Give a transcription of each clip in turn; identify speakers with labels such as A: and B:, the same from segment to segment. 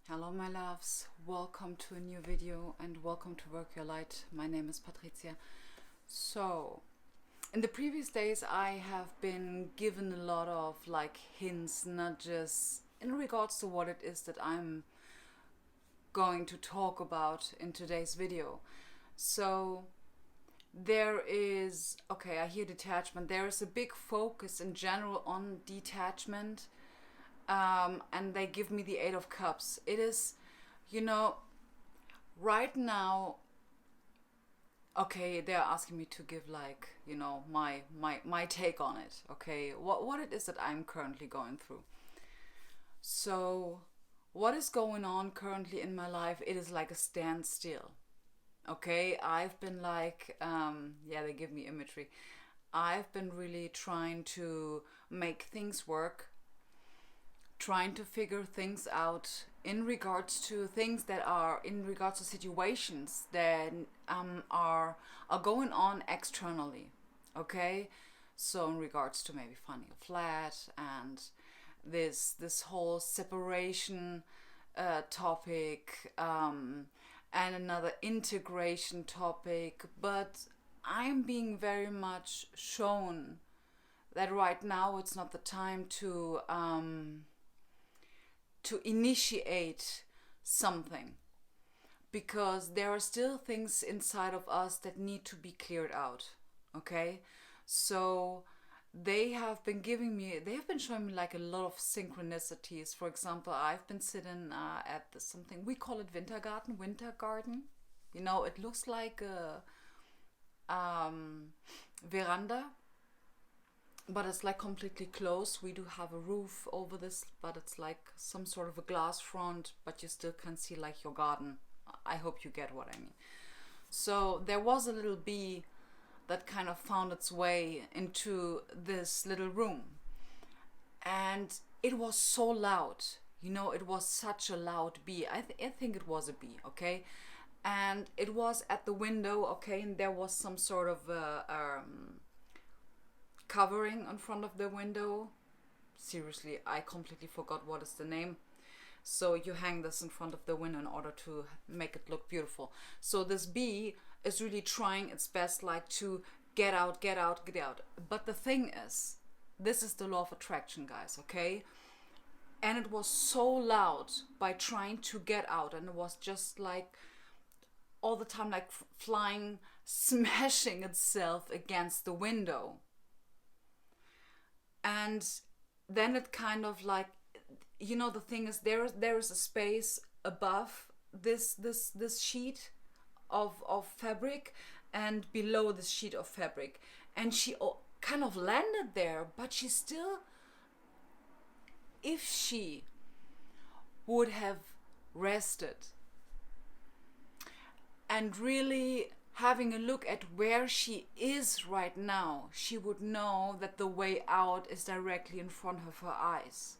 A: Hello my loves, welcome to a new video and welcome to Work Your Light. My name is Patricia. So, in the previous days I have been given a lot of hints, nudges in regards to what it is that I'm going to talk about in today's video. So, there is, I hear detachment. There is a big focus in general on detachment. And they give me the Eight of Cups. It is, right now, they're asking me to give my take on it. Okay, what it is that I'm currently going through. So, what is going on currently in my life? It is like a standstill. Okay, I've been they give me imagery. I've been really trying to make things work, trying to figure things out in regards to situations that are going on externally. Okay, so in regards to maybe finding a flat and this whole separation topic, and another integration topic, but I'm being very much shown that right now it's not the time to initiate something, because there are still things inside of us that need to be cleared out. Okay, so they have been showing me like a lot of synchronicities. For example, I've been sitting at something we call it winter garden. It looks like a veranda, but it's like completely closed. We do have a roof over this, but it's like some sort of a glass front, but you still can see like your garden. I hope you get what I mean. So there was a little bee that kind of found its way into this little room, and it was so loud. It was such a loud bee. I think it was a bee. Okay, and it was at the window. Okay, and there was some sort of covering in front of the window. Seriously, I completely forgot what is the name. So you hang this in front of the window in order to make it look beautiful. So this bee is really trying its best to get out. But the thing is, this is the law of attraction, guys, okay? And it was so loud by trying to get out, and it was just all the time flying, smashing itself against the window. And then it kind of the thing is, there is a space above this sheet of fabric and below this sheet of fabric, and she kind of landed there, but she still, if she would have rested and really having a look at where she is right now, she would know that the way out is directly in front of her eyes.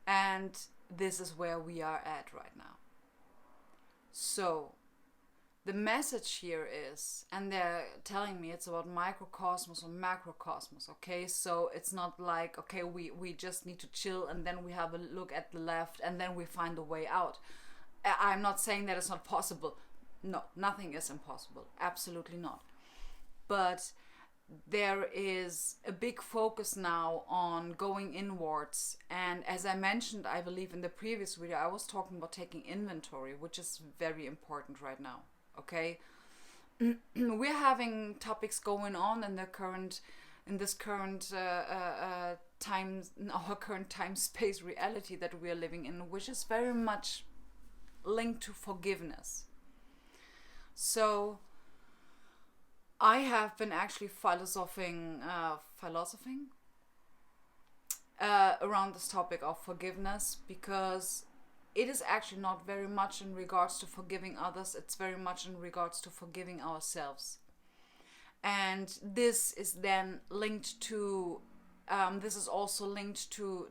A: And this is where we are at right now. So, the message here is, and they're telling me it's about microcosmos or macrocosmos, okay? So it's not we just need to chill and then we have a look at the left and then we find a way out. I'm not saying that it's not possible. No, nothing is impossible. Absolutely not. But there is a big focus now on going inwards. And as I mentioned, I believe in the previous video, I was talking about taking inventory, which is very important right now. Okay? We're having topics going on in this current time, in our current time-space reality that we are living in, which is very much linked to forgiveness. So I have been actually philosophing around this topic of forgiveness, because it is actually not very much in regards to forgiving others. It's very much in regards to forgiving ourselves. And this is then linked to, this is also linked to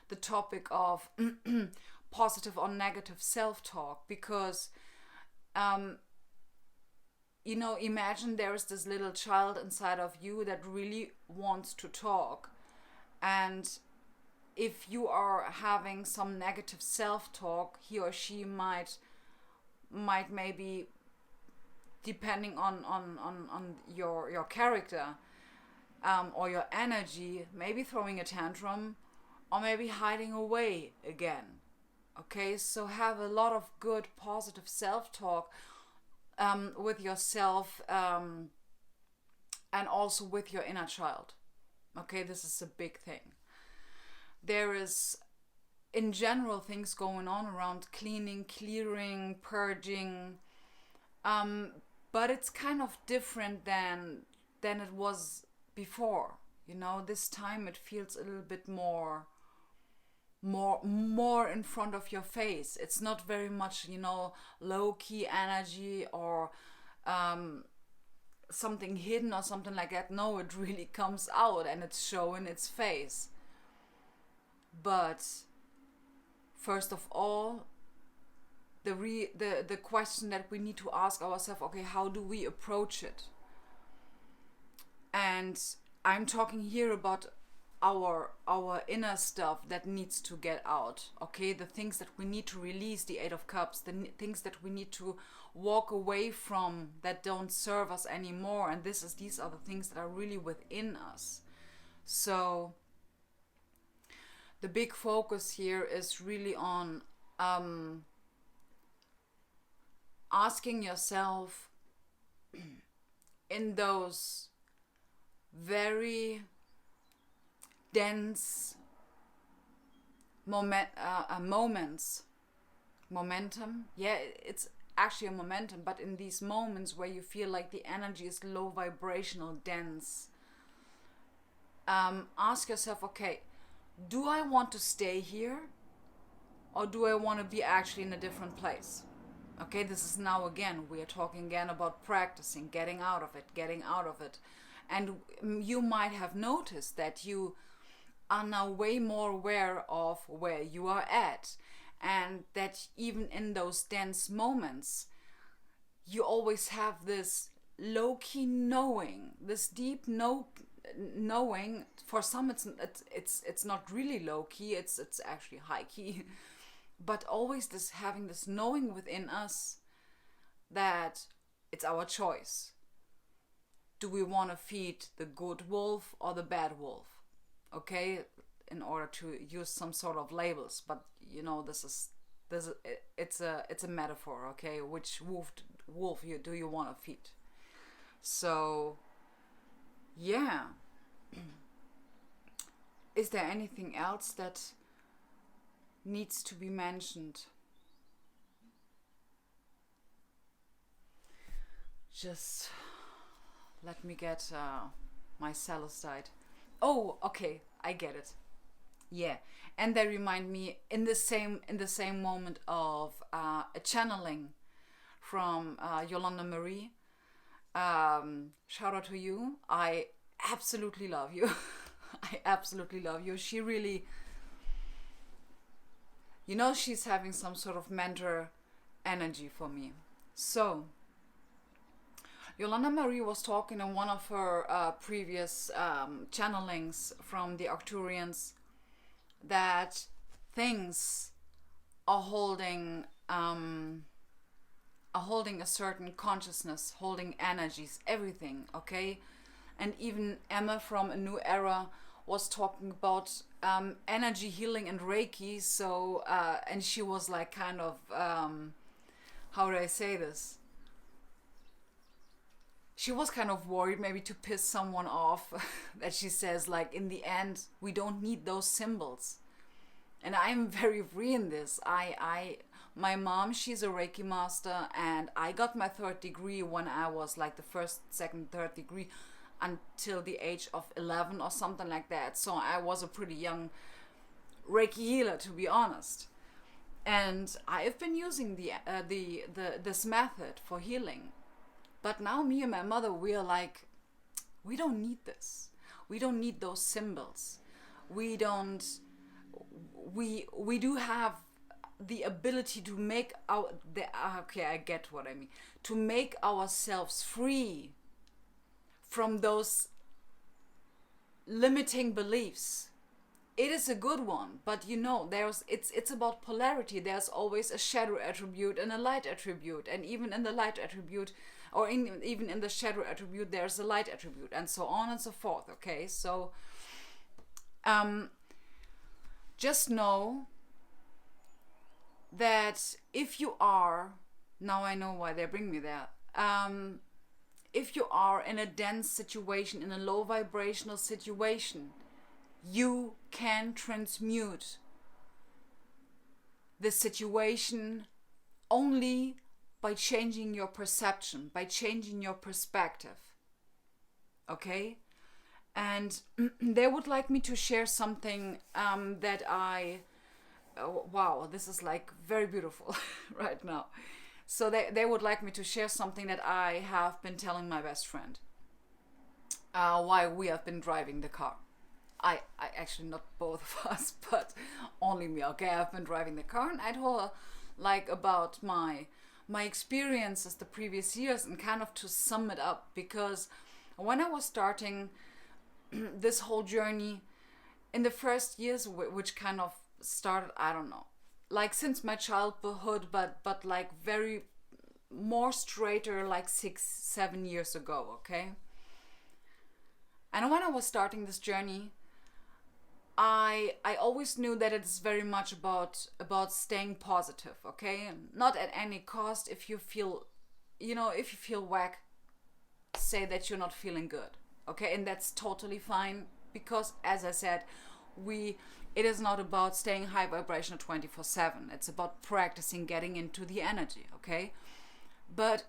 A: the topic of positive or negative self-talk, because imagine there is this little child inside of you that really wants to talk, and if you are having some negative self-talk, he or she might maybe, depending on your character, or your energy, maybe throwing a tantrum, or maybe hiding away again. Okay, so have a lot of good positive self-talk with yourself, and also with your inner child. Okay, this is a big thing. There is, in general, things going on around cleaning, clearing, purging, but it's kind of different than it was before. You know, this time it feels a little bit more in front of your face. It's not very much, you know, low key energy or something hidden or something like that. No, it really comes out and it's showing its face. But first of all, the question that we need to ask ourselves, okay, how do we approach it? And I'm talking here about our inner stuff that needs to get out. Okay, the things that we need to release, the Eight of Cups, the things that we need to walk away from that don't serve us anymore. And these are the things that are really within us. So the big focus here is really on asking yourself in those very dense moments, momentum, yeah, it's actually a momentum, but in these moments where you feel like the energy is low vibrational, dense, ask yourself, okay, do I want to stay here, or do I want to be actually in a different place? Okay, this is now again, we are talking again about practicing, getting out of it. And you might have noticed that you are now way more aware of where you are at, and that even in those dense moments, you always have this low-key knowing, this deep knowing. For some, it's not really low-key, it's actually high-key. But always having this knowing within us that it's our choice. Do we want to feed the good wolf or the bad wolf? Okay, in order to use some sort of labels, but you know, it's a metaphor. Okay, which wolf do you want to feed? So, yeah. Is there anything else that needs to be mentioned? Just let me get my celestite. Oh, okay, I get it. Yeah, and they remind me in the same moment of a channeling from Yolanda Marie. Shout out to you. I absolutely love you. I absolutely love you. She really, you know, she's having some sort of mentor energy for me. So, Yolanda Marie was talking in one of her previous channelings from the Arcturians that things are holding a certain consciousness, holding energies, everything, okay? And even Emma from A New Era was talking about energy healing and Reiki. So, and she was like kind of, how do I say this? She was kind of worried maybe to piss someone off that she says, like, in the end, we don't need those symbols. And I'm very free in this. My mom, she's a Reiki master, and I got my 3rd degree when I was like the 1st, 2nd, 3rd degree until the age of 11 or something like that. So I was a pretty young Reiki healer, to be honest. And I've been using this method for healing. But now me and my mother, we are like, we don't need this. We don't need those symbols. We do have the ability to make okay, I get what I mean. To make ourselves free from those limiting beliefs. it is a good one, but you know, it's about polarity. There's always a shadow attribute and a light attribute, and even in the light attribute, or even in the shadow attribute, there's a light attribute, and so on and so forth. Okay, so just know that if you are, now I know why they bring me there. If you are in a dense situation, in a low vibrational situation, you can transmute the situation only by changing your perception, by changing your perspective. Okay? And they would like me to share something that wow, this is like very beautiful right now. So they would like me to share something that I have been telling my best friend while we have been driving the car. I actually, not both of us, but only me. Okay, I've been driving the car, and I told her like about my experiences the previous years, and kind of to sum it up, because when I was starting this whole journey in the first years, which kind of started, I don't know, like since my childhood, but like very more straighter, like 6-7 years ago. Okay, and when I was starting this journey, I always knew that it's very much about staying positive, okay? Not at any cost. If you feel, if you feel whack, say that you're not feeling good, okay? And that's totally fine, because as I said, it is not about staying high vibrational 24/7. It's about practicing getting into the energy, okay? But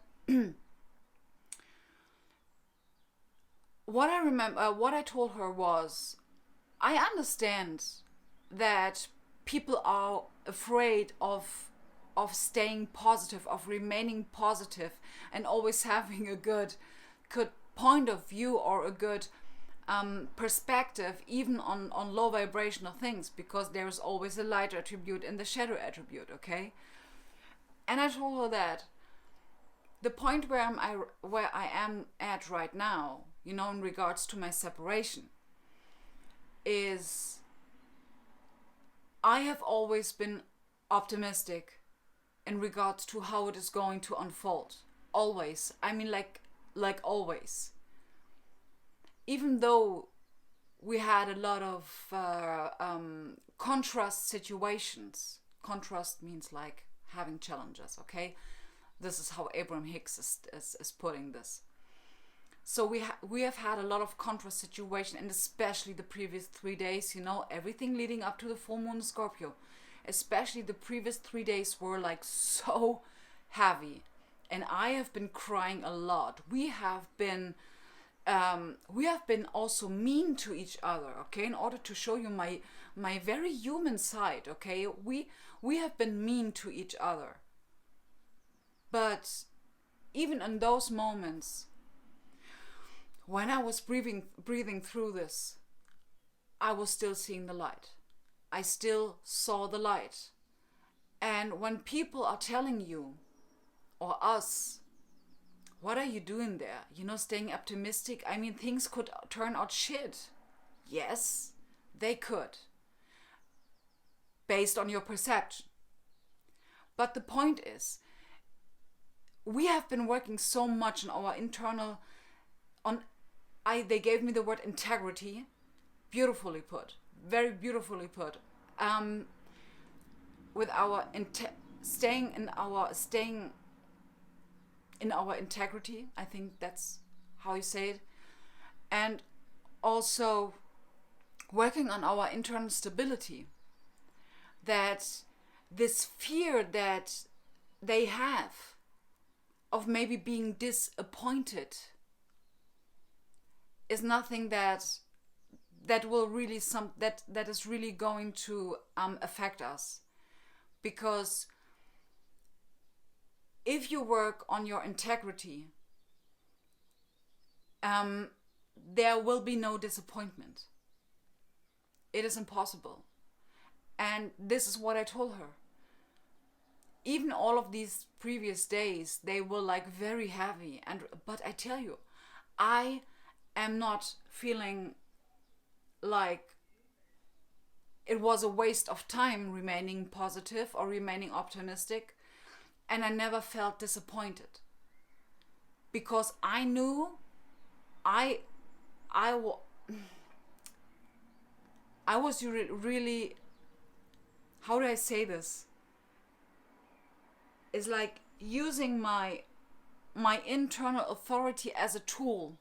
A: what I remember, what I told her was, I understand that people are afraid of staying positive, of remaining positive, and always having a good point of view, or a good perspective, even on low vibrational things, because there is always a light attribute and the shadow attribute. Okay, and I told her that the point where I am at right now, in regards to my separation, is I have always been optimistic in regards to how it is going to unfold. Always. I mean, like always. Even though we had a lot of contrast situations. Contrast means like having challenges, okay? This is how Abraham Hicks is putting this. So we have had a lot of contrast situation, and especially the previous 3 days, everything leading up to the full moon in Scorpio. Especially the previous 3 days were like so heavy. And I have been crying a lot. We have been also mean to each other, okay, in order to show you my very human side, okay? We have been mean to each other. But even in those moments, when I was breathing through this, I was still seeing the light. I still saw the light. And when people are telling you, or us, what are you doing there? Staying optimistic. I mean, things could turn out shit. Yes, they could. Based on your perception. But the point is, we have been working so much on our internal, they gave me the word integrity, beautifully put, very beautifully put. With our staying in our integrity, I think that's how you say it, and also working on our internal stability. That this fear that they have of maybe being disappointed is nothing that will really that is really going to affect us, because if you work on your integrity, there will be no disappointment. It is impossible. And this is what I told her. Even all of these previous days, they were like very heavy, but I tell you, I am not feeling like it was a waste of time remaining positive or remaining optimistic, and I never felt disappointed because I knew I was really, how do I say this? It's like using my internal authority as a tool.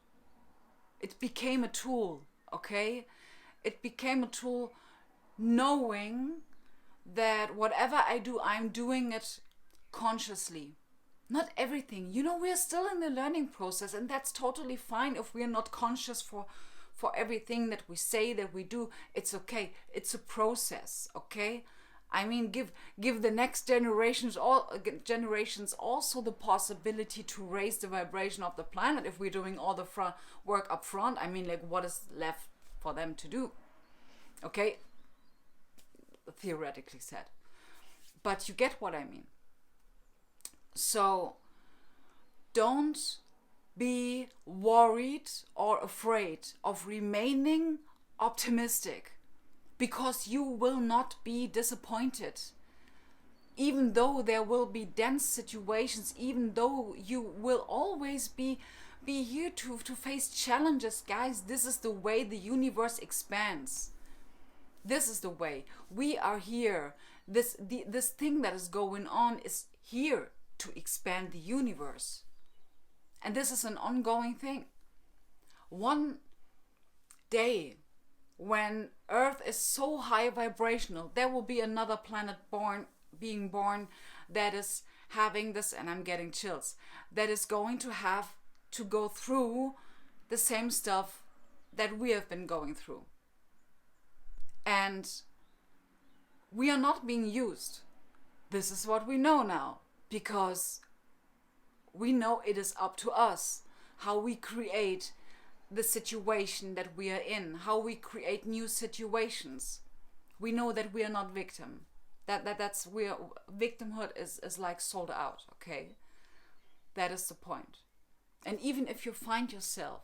A: It became a tool, okay? It became a tool knowing that whatever I do, I'm doing it consciously. Not everything. You know, we're still in the learning process, and that's totally fine if we're not conscious for everything that we say, that we do. It's okay. It's a process, okay? I mean, give the next generations also the possibility to raise the vibration of the planet if we're doing all the work up front. I mean, like, what is left for them to do? Okay? Theoretically said. But you get what I mean. So don't be worried or afraid of remaining optimistic, because you will not be disappointed. Even though there will be dense situations, even though you will always be here to face challenges, guys, this is the way the universe expands. This is the way. We are here. This thing that is going on is here to expand the universe. And this is an ongoing thing. One day, when Earth is so high vibrational, there will be another planet being born that is having this, and I'm getting chills, that is going to have to go through the same stuff that we have been going through. And we are not being used. This is what we know now, because we know it is up to us how we create the situation that we are in, how we create new situations. We know that we are not victim. Victimhood is like sold out, okay? That is the point. And even if you find yourself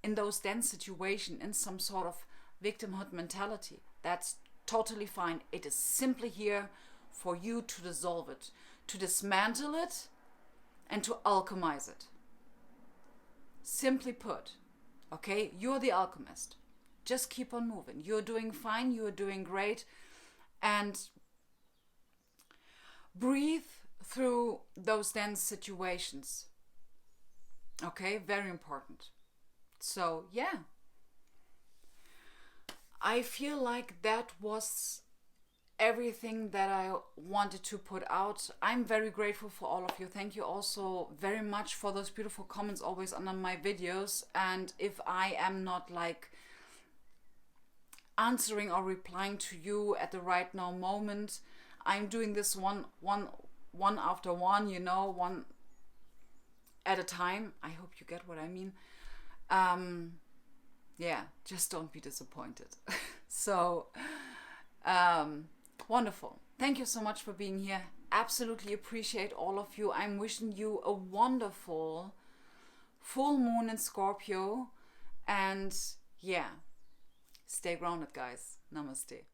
A: in those dense situations, in some sort of victimhood mentality, that's totally fine. It is simply here for you to dissolve it, to dismantle it, and to alchemize it. Simply put, okay? You're the alchemist. Just keep on moving. You're doing fine. You're doing great. And breathe through those dense situations. Okay? Very important. So, yeah. I feel like that was everything that I wanted to put out. I'm very grateful for all of you. Thank you also very much for those beautiful comments always under my videos. And if I am not like answering or replying to you at the right now moment, I'm doing this one after one, you know, one at a time. I hope you get what I mean. Yeah, just don't be disappointed. So, wonderful. Thank you so much for being here. Absolutely appreciate all of you. I'm wishing you a wonderful full moon in Scorpio. And yeah, stay grounded, guys. Namaste.